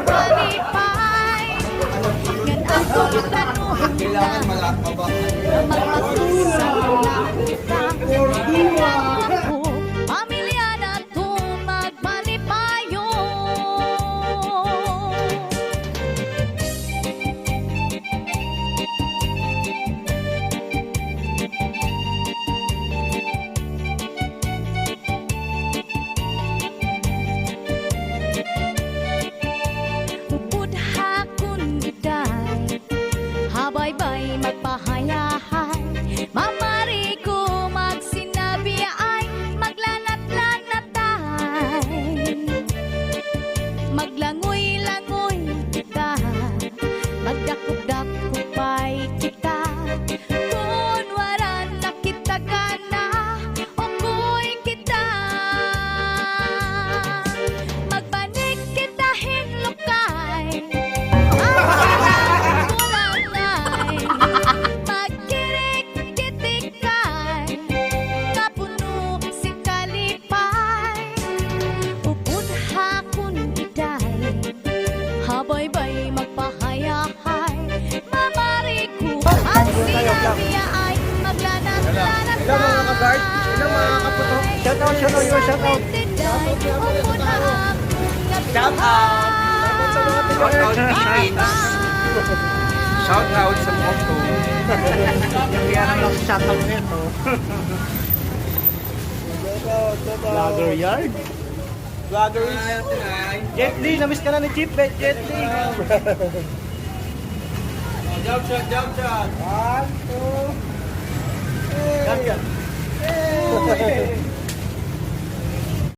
malipay. Ngan akong tanuhan na magpatusan na kita. Ako, pamilya na to magmalipayo. Upod hakon giday, habay-bay magpahayahay. Mamari ko magsinabi ay maglanat-lanatay. Maglangoy-langoy kita, magdakop-dakopay kita. Kung waran na kita kana, okoy kita. Magbanig kita hinlukay, ang kulanay. Magkirik-kitikay, kapuno si kalipay. Upod hakon giday, habay-bay magpahayahay. Mamari ko ang sinabi ay maglanat-lanat. Ilang mga ka-guard? Ilang mga kaputo? Shout out, shout out, your shout out. Shout out sa mga Shout out sa Moto. Kaya nang lang shout out nito. Vlogger yard. Vlogger Jet Li, namiss ka na ni Chip, Jet Li. Jump shot, jump shot. 1, 2, 3.